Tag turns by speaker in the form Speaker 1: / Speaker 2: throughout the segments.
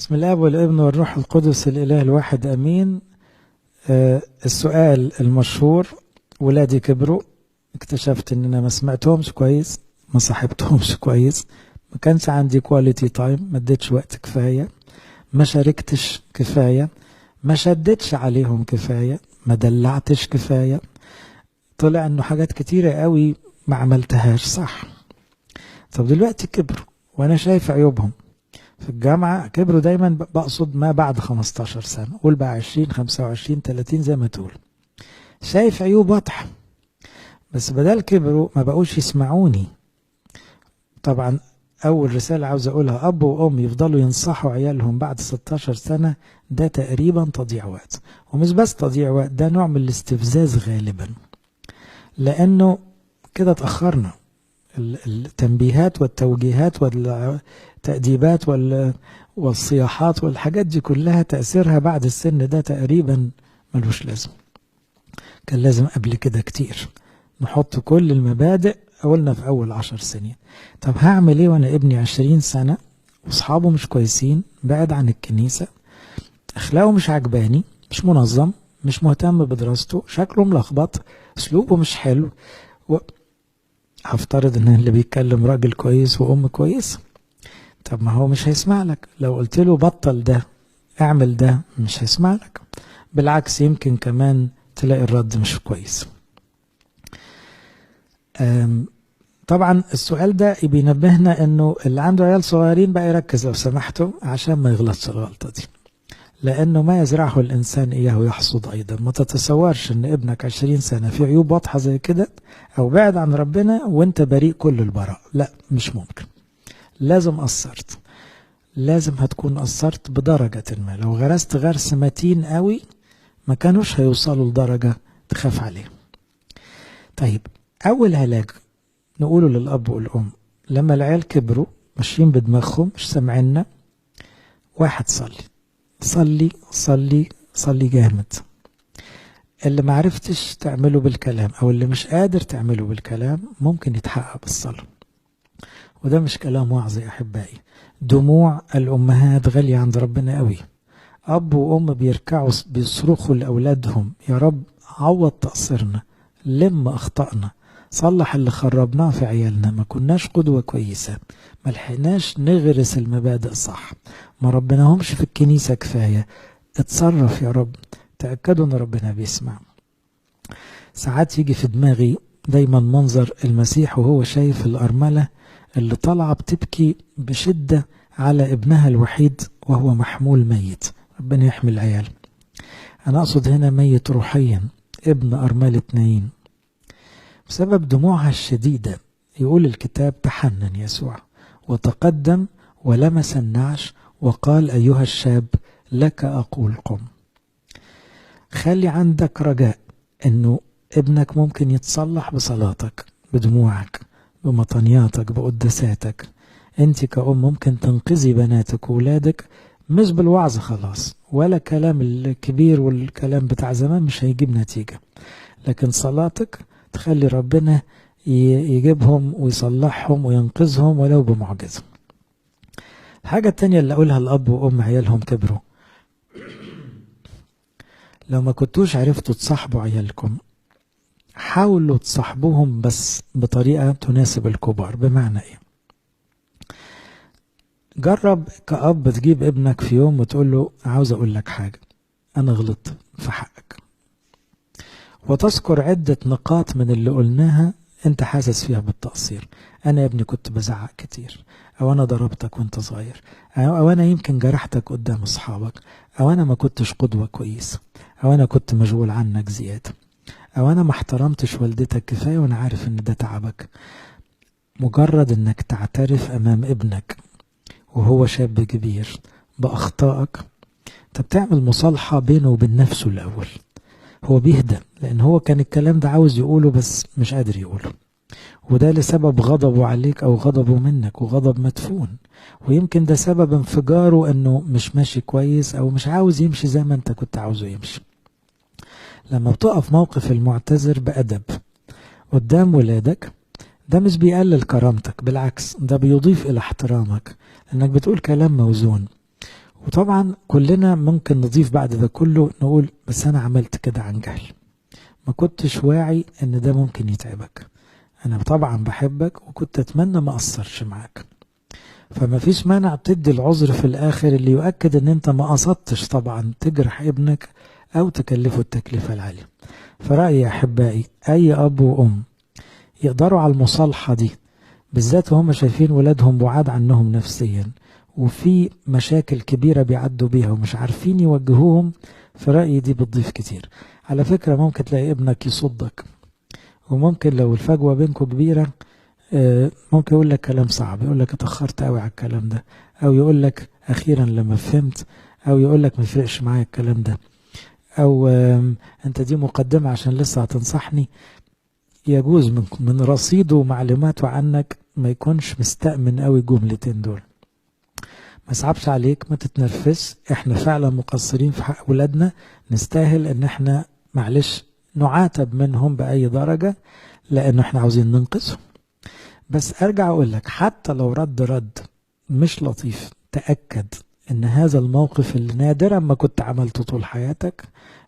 Speaker 1: بسم الله والابن والروح القدس الإله الواحد أمين. السؤال المشهور: ولادي كبروا، اكتشفت ان انا ما سمعتهمش كويس، ما صاحبتهمش كويس، ما كانش عندي كواليتي تايم، ما اديتش وقت كفاية، ما شاركتش كفاية، ما شدتش عليهم كفاية، ما دلعتش كفاية. طلع انه حاجات كتيرة قوي ما عملتهاش صح. طب دلوقتي كبروا وانا شايف عيوبهم. في الجامعة كبروا دايما بقصد ما بعد 15 سنة، قول بقى 20 25 30 زي ما تقول. شايف عيوب واضحة، بس بدل كبروا ما بقوش يسمعوني. طبعا أول رسالة عاوز أقولها: أب وأم يفضلوا ينصحوا عيالهم بعد 16 سنة، ده تقريبا تضييع وقت. ومش بس تضييع وقت، ده نوع من الاستفزاز غالبا، لأنه كده اتأخرنا. التنبيهات والتوجيهات والتأديبات والصياحات والحاجات دي كلها تأثيرها بعد السن ده تقريبا ملوش لازم. كان لازم قبل كده كتير نحط كل المبادئ أولنا في أول 10 سنين. طب هعمل ايه وانا ابني 20 سنة واصحابه مش كويسين، بعد عن الكنيسة، اخلاقه مش عجباني، مش منظم، مش مهتم بدراسته، شكله ملخبط، اسلوبه مش حلو. هفترض ان اللي بيتكلم راجل كويس وام كويس. طب ما هو مش هيسمع لك لو قلت له بطل ده اعمل ده، مش هيسمع لك. بالعكس يمكن كمان تلاقي الرد مش كويس. طبعا السؤال ده بينبهنا انه اللي عنده عيال صغيرين بقى يركز لو سمحتوا عشان ما يغلطش الغلطة دي، لانه ما يزرعه الانسان اياه يحصد ايضا. ما تتصورش ان ابنك 20 سنة في عيوب واضحة زي كده او بعد عن ربنا وانت بريء كل البراء. لا، مش ممكن. لازم قصرت، لازم هتكون قصرت بدرجة ما. لو غرست غرس متين قوي ما كانوش هيوصلوا لدرجة تخاف عليه. طيب اول علاج نقوله للأب والأم لما العيال كبروا ماشيين بدماغهم مش سامعيننا: واحد، صلي صلي صلي صلي جامد. اللي معرفتش تعمله بالكلام أو اللي مش قادر تعمله بالكلام ممكن يتحقق بالصلاة. وده مش كلام وعظ يا أحبائي، دموع الأمهات غالية عند ربنا قوي. أب وأم بيركعوا بيصرخوا لأولادهم: يا رب عوض تقصيرنا، لم أخطأنا، صلح اللي خربناه في عيالنا، ما كناش قدوة كويسة، ما لحقناش نغرس المبادئ صح، ما ربناهمش في الكنيسة كفاية، اتصرف يا رب. تأكدوا ان ربنا بيسمع. ساعات يجي في دماغي دايما منظر المسيح وهو شايف الأرملة اللي طالعة بتبكي بشدة على ابنها الوحيد وهو محمول ميت. ربنا يحمي العيال. أنا أقصد هنا ميت روحيا، ابن أرملة نايين. بسبب دموعها الشديدة يقول الكتاب: تحنن يسوع وتقدم ولمس النعش وقال: أيها الشاب لك أقول قم. خلي عندك رجاء أنه ابنك ممكن يتصلح بصلاتك، بدموعك، بمطنياتك، بقدساتك. انت كأم ممكن تنقذي بناتك وولادك، مش بالوعظ خلاص، ولا كلام الكبير والكلام بتاع زمان مش هيجيب نتيجة، لكن صلاتك تخلي ربنا يجيبهم ويصلحهم وينقذهم ولو بمعجزة. الحاجة التانية اللي أقولها الأب وأم عيالهم كبروا: لو ما كنتوش عرفتوا تصاحبوا عيالكم، حاولوا تصاحبوهم بس بطريقة تناسب الكبار. بمعنى إيه؟ جرب كأب تجيب ابنك في يوم وتقول له: عاوز أقول لك حاجة، أنا غلطت في حقك، وتذكر عدة نقاط من اللي قلناها انت حاسس فيها بالتقصير. انا يا ابني كنت بزعق كتير، او انا ضربتك وانت صغير، او انا يمكن جرحتك قدام اصحابك، او انا ما كنتش قدوة كويس، او انا كنت مشغول عنك زيادة، او انا ما احترمتش والدتك كفاية وانا عارف ان ده تعبك. مجرد انك تعترف امام ابنك وهو شاب كبير باخطائك، انت بتعمل مصالحة بينه وبين نفسه الاول. هو بيهدى لان هو كان الكلام ده عاوز يقوله بس مش قادر يقوله، وده لسبب غضبه عليك او غضبه منك، وغضب مدفون. ويمكن ده سبب انفجاره انه مش ماشي كويس او مش عاوز يمشي زي ما انت كنت عاوزه يمشي. لما بتقف موقف المعتذر بأدب قدام ولادك، ده مش بيقلل كرامتك، بالعكس ده بيضيف الى احترامك، لانك بتقول كلام موزون. وطبعا كلنا ممكن نضيف بعد ده كله نقول بس أنا عملت كده عن جهل، ما كنتش واعي إن ده ممكن يتعبك. أنا طبعا بحبك وكنت أتمنى ما أقصرش معاك. فما فيش مانع تدي العذر في الآخر اللي يؤكد إن أنت ما قصدتش طبعا تجرح ابنك أو تكلفه التكلفة العالية. فرأيي يا أحبائي أي أب وأم يقدروا على المصالحة دي، بالذات وهم شايفين ولادهم بعاد عنهم نفسيا وفي مشاكل كبيرة بيعدوا بيها ومش عارفين يوجهوهم، في رأيي دي بتضيف كتير. على فكرة ممكن تلاقي ابنك يصدك، وممكن لو الفجوة بينكم كبيرة ممكن يقول لك كلام صعب، يقول لك اتأخرت قوي على الكلام ده، أو يقول لك أخيرا لما فهمت، أو يقول لك ما يفرقش معايا الكلام ده، أو أنت دي مقدمة عشان لسه هتنصحني. يجوز من رصيده ومعلوماته عنك ما يكونش مستأمن قوي الجملتين دول. ما صعبش عليك، ما تتنرفز، احنا فعلا مقصرين في حق ولادنا، نستاهل ان احنا معلش نعاتب منهم بأي درجة لأنه احنا عاوزين ننقذهم. بس ارجع اقول لك حتى لو رد مش لطيف، تأكد ان هذا الموقف اللي نادرا ما كنت عملته طول حياتك،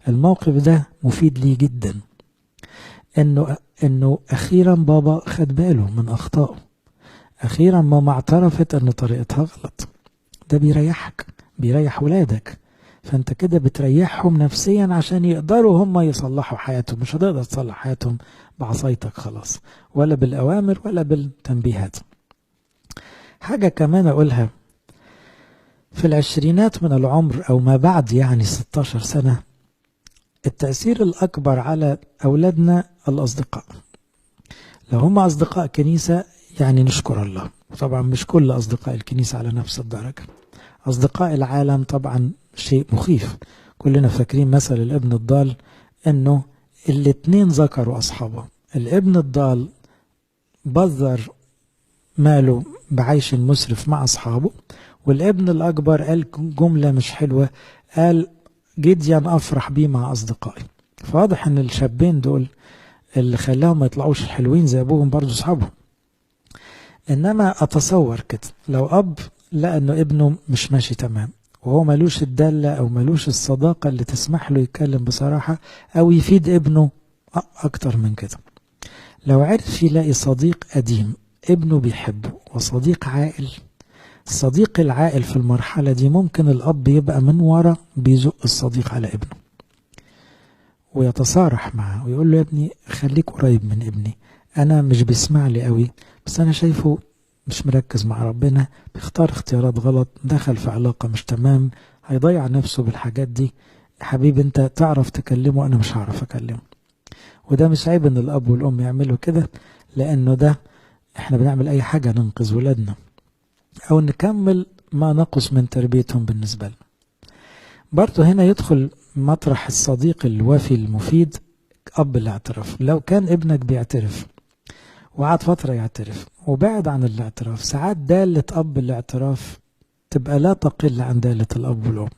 Speaker 1: الموقف ده مفيد لي جدا. انه اخيرا بابا خد باله من اخطائه، اخيرا ماما اعترفت ان طريقتها غلط. ده بيريحك، بيريح ولادك، فانت كده بتريحهم نفسيا عشان يقدروا هم يصلحوا حياتهم. مش هتقدر تصلح حياتهم بعصايتك خلاص، ولا بالاوامر ولا بالتنبيهات. حاجة كمان اقولها، في العشرينات من العمر او ما بعد يعني 16 سنة، التأثير الاكبر على اولادنا الاصدقاء. لو هم اصدقاء كنيسة يعني نشكر الله، طبعا مش كل اصدقاء الكنيسة على نفس الدرجة. أصدقاء العالم طبعا شيء مخيف. كلنا فاكرين مثل الابن الضال، أنه الاتنين ذكروا أصحابه. الابن الضال بذر ماله بعيش مسرف مع أصحابه، والابن الأكبر قال جملة مش حلوة، قال جديا أفرح بيه مع أصدقائي. فواضح أن الشابين دول اللي خلاهم ما يطلعوش حلوين زي أبوهم برضو أصحابهم. إنما أتصور كده لو أب لقى انه ابنه مش ماشي تمام، وهو ملوش الدالة او ملوش الصداقة اللي تسمح له يتكلم بصراحة او يفيد ابنه اكتر من كده، لو عرف يلاقي صديق قديم ابنه بيحبه وصديق عاقل. الصديق العاقل في المرحلة دي ممكن الاب يبقى من ورا بيزق الصديق على ابنه ويتصارح معه ويقول له يا ابني خليك قريب من ابني، انا مش بيسمع لي قوي بس انا شايفه مش مركز مع ربنا، بيختار اختيارات غلط، دخل في علاقة مش تمام، هيضيع نفسه بالحاجات دي. حبيبي انت تعرف تكلمه، انا مش هعرف اكلمه. وده مش عيب ان الاب والام يعملوا كده، لانه ده احنا بنعمل اي حاجة ننقذ ولادنا او نكمل ما نقص من تربيتهم بالنسبة لنا. برضو هنا يدخل مطرح الصديق الوفي المفيد اب الاعتراف. لو كان ابنك بيعترف وقعد فترة يعترف وبعد عن الاعتراف، ساعات دالة أب الاعتراف تبقى لا تقل عن دالة الأب والأم.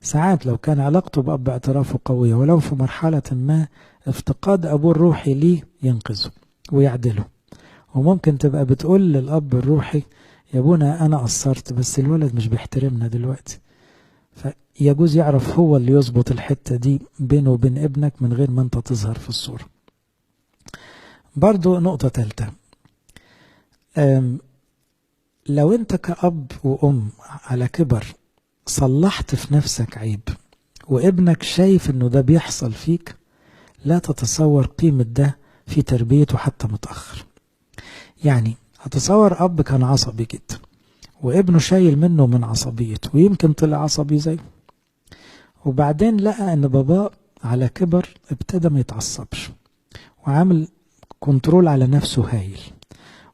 Speaker 1: ساعات لو كان علاقته بأب اعترافه قوية ولو في مرحلة ما، افتقاد أبوه الروحي ليه ينقذه ويعدله. وممكن تبقى بتقول للأب الروحي يا ابونا أنا قصرت بس الولد مش بيحترمنا دلوقتي، فيجوز يعرف هو اللي يظبط الحتة دي بينه وبين ابنك من غير ما انت تظهر في الصورة. برضو نقطة ثالثة، لو انت كأب وأم على كبر صلحت في نفسك عيب وابنك شايف انه ده بيحصل فيك، لا تتصور قيمة ده في تربيته حتى متأخر. يعني هتصور أب كان عصبي جدا وابنه شايل منه من عصبيته ويمكن طلع عصبي زيه، وبعدين لقى ان باباه على كبر ابتدى ما يتعصبش وعامل كنترول على نفسه هايل،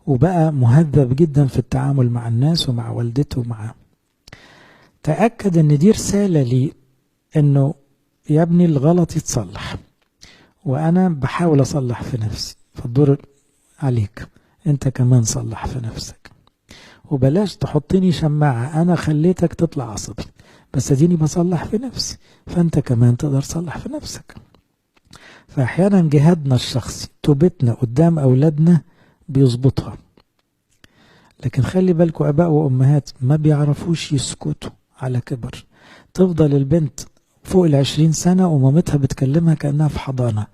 Speaker 1: وبقى مهذب جدا في التعامل مع الناس ومع والدته ومعاه. تأكد ان دي رسالة لي انه يا ابني الغلط يتصلح، وانا بحاول اصلح في نفسي، فالدور عليك انت كمان صلح في نفسك، وبلاش تحطني شماعة انا خليتك تطلع عصبي بس اديني بصلح في نفسي، فانت كمان تقدر تصلح في نفسك. فاحيانا جهادنا الشخصي توبتنا قدام اولادنا بيظبطها، لكن خلي بالكوا اباء وامهات ما بيعرفوش يسكتوا على كبر. تفضل البنت فوق 20 سنة ومامتها بتكلمها كأنها في حضانة،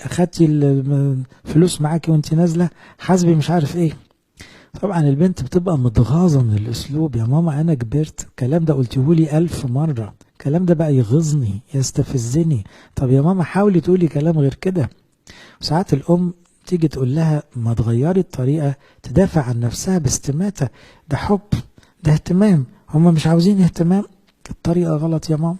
Speaker 1: خدتي الفلوس معاكي وانت نازلة، حاسبي مش عارف ايه. طبعا البنت بتبقى متغاظة من الاسلوب، يا ماما انا كبرت، الكلام ده قلتيهولي 1000 مرة، الكلام ده بقى يغيظني يستفزني، طب يا ماما حاولي تقولي كلام غير كده. وساعات الام تيجي تقول لها ما تغيري الطريقة، تدافع عن نفسها باستماتة، ده حب، ده اهتمام، هما مش عاوزين اهتمام، الطريقة غلط يا ماما.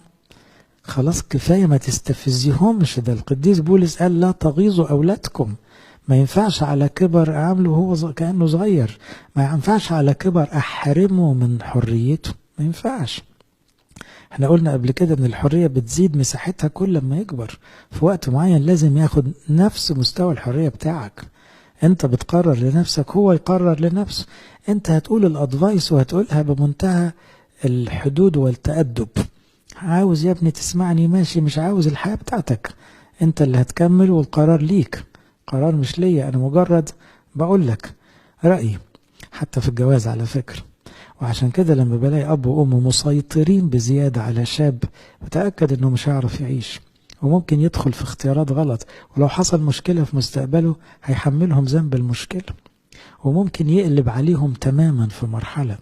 Speaker 1: خلاص كفاية ما تستفزيهمش، ده القديس بولس قال لا تغيظوا أولادكم. ما ينفعش على كبر أعامله هو كأنه صغير، ما ينفعش على كبر أحرمه من حريته، ما ينفعش. احنا قلنا قبل كده ان الحرية بتزيد مساحتها كل ما يكبر، في وقت معين لازم ياخد نفس مستوى الحرية بتاعك. انت بتقرر لنفسك، هو يقرر لنفسه. انت هتقول الادفايس وهتقولها بمنتهى الحدود والتأدب، عاوز يا ابني تسمعني ماشي، مش عاوز الحياة بتاعتك، انت اللي هتكمل والقرار ليك، قرار مش ليا، انا مجرد بقول لك رأيي. حتى في الجواز على فكرة. وعشان كده لما بلاقي اب وام مسيطرين بزيادة على شاب، بتأكد انه مش هيعرف يعيش، وممكن يدخل في اختيارات غلط، ولو حصل مشكلة في مستقبله هيحملهم ذنب المشكلة، وممكن يقلب عليهم تماما في مرحلة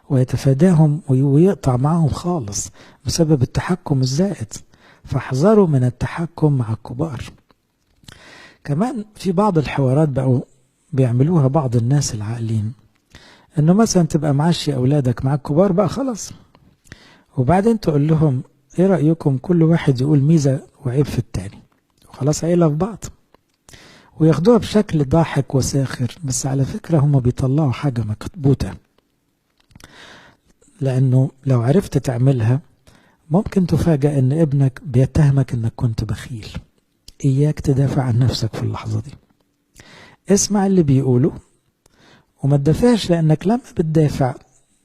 Speaker 1: ويتفاداهم ويقطع معهم خالص بسبب التحكم الزائد. فاحذروا من التحكم مع الكبار. كمان في بعض الحوارات بقوا بيعملوها بعض الناس العاقلين، انه مثلا تبقى معشي اولادك مع الكبار بقى خلاص، وبعدين تقول لهم ايه رأيكم كل واحد يقول ميزة وعيب في التاني، وخلاص عيلة في بعض، وياخدوها بشكل ضاحك وساخر، بس على فكرة هم بيطلعوا حاجة مكبوتة. لأنه لو عرفت تعملها ممكن تفاجأ ان ابنك بيتهمك انك كنت بخيل. اياك تدافع عن نفسك في اللحظة دي، اسمع اللي بيقوله وما تدافعش، لانك لما بتدافع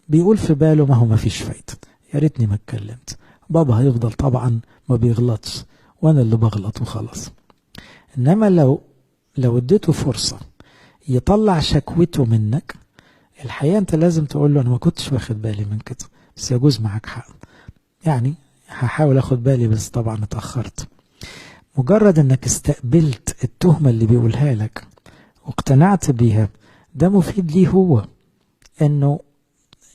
Speaker 1: بيقول في باله ما هو ما فيش فايدة، يا ريتني ما اتكلمت، بابا هيفضل طبعا ما بيغلطش وانا اللي بغلط وخلاص. انما لو اديته فرصة يطلع شكوته منك، الحقيقة انت لازم تقول له انا ما كنتش واخد بالي من كده، بس يجوز معك حق، يعني هحاول اخد بالي بس طبعا اتأخرت. مجرد انك استقبلت التهمة اللي بيقولها لك واقتنعت بيها، ده مفيد ليه هو، انه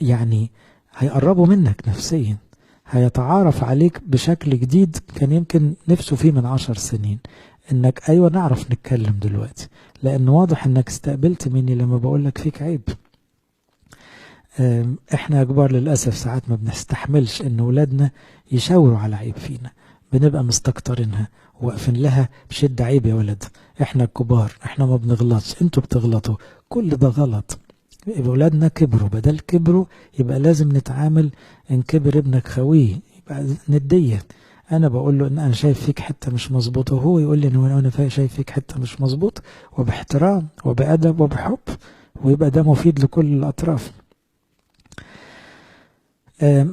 Speaker 1: يعني هيقربوا منك نفسيا، هيتعارف عليك بشكل جديد كان يمكن نفسه فيه من 10 سنين، انك ايوه نعرف نتكلم دلوقتي، لان واضح انك استقبلت مني لما بقولك فيك عيب. احنا كبار للأسف ساعات ما بنستحملش ان ولادنا يشاوروا على عيب فينا، بنبقى مستكترينها واقفين لها بشدة، عيب يا ولد، احنا الكبار احنا ما بنغلطش، انتوا بتغلطوا، كل ده غلط. ولادنا كبروا، بدل كبروا يبقى لازم نتعامل، ان كبر ابنك خويه يبقى ندية، انا بقول له ان انا شايف فيك حتة مش مظبوطة، وهو يقول لي ان انا شايف فيك حتة مش مظبوط، وباحترام وبأدب وبحب، ويبقى ده مفيد لكل الاطراف.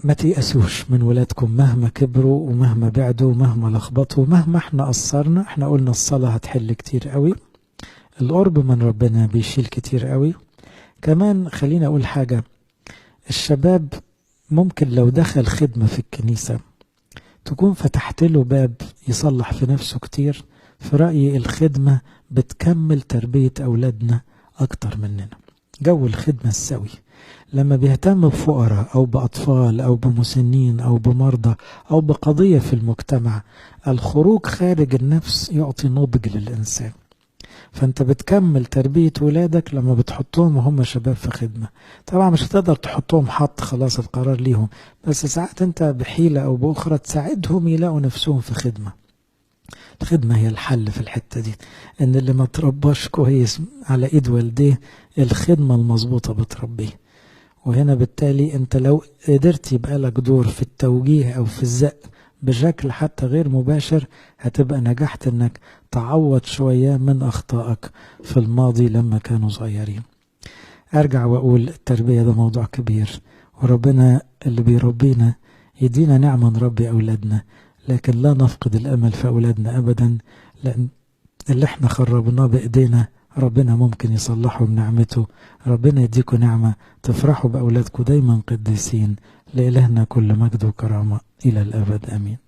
Speaker 1: ما تيأسوش من ولادكم مهما كبروا ومهما بعدوا ومهما لخبطوا، مهما احنا قصرنا. احنا قلنا الصلاة هتحل كتير قوي، القرب من ربنا بيشيل كتير قوي. كمان خلينا اقول حاجة، الشباب ممكن لو دخل خدمة في الكنيسة تكون فتحت له باب يصلح في نفسه كتير. في رأيي الخدمة بتكمل تربية أولادنا أكتر مننا. جو الخدمة السوي لما بيهتم بفقراء أو بأطفال أو بمسنين أو بمرضى أو بقضية في المجتمع، الخروج خارج النفس يعطي نضج للإنسان. فأنت بتكمل تربية ولادك لما بتحطهم وهم شباب في خدمة. طبعا مش هتقدر تحطهم حط خلاص القرار ليهم، بس ساعات أنت بحيلة أو بأخرى تساعدهم يلاقوا نفسهم في خدمة. الخدمة هي الحل في الحتة دي، ان اللي ما ترباش كويس على ايد والديه الخدمة المظبوطة بتربيه. وهنا بالتالي انت لو قدرت يبقى لك دور في التوجيه او في الزق بشكل حتى غير مباشر، هتبقى نجحت انك تعوض شوية من اخطائك في الماضي لما كانوا صغيرين. ارجع واقول التربية ده موضوع كبير، وربنا اللي بيربينا يدينا نعمة نربي اولادنا، لكن لا نفقد الأمل في أولادنا أبدا، لأن اللي احنا خربناه بإيدينا ربنا ممكن يصلحه بنعمته. ربنا يديكم نعمة تفرحوا بأولادكم دايما قديسين لإلهنا كل مجد وكرامة إلى الأبد آمين.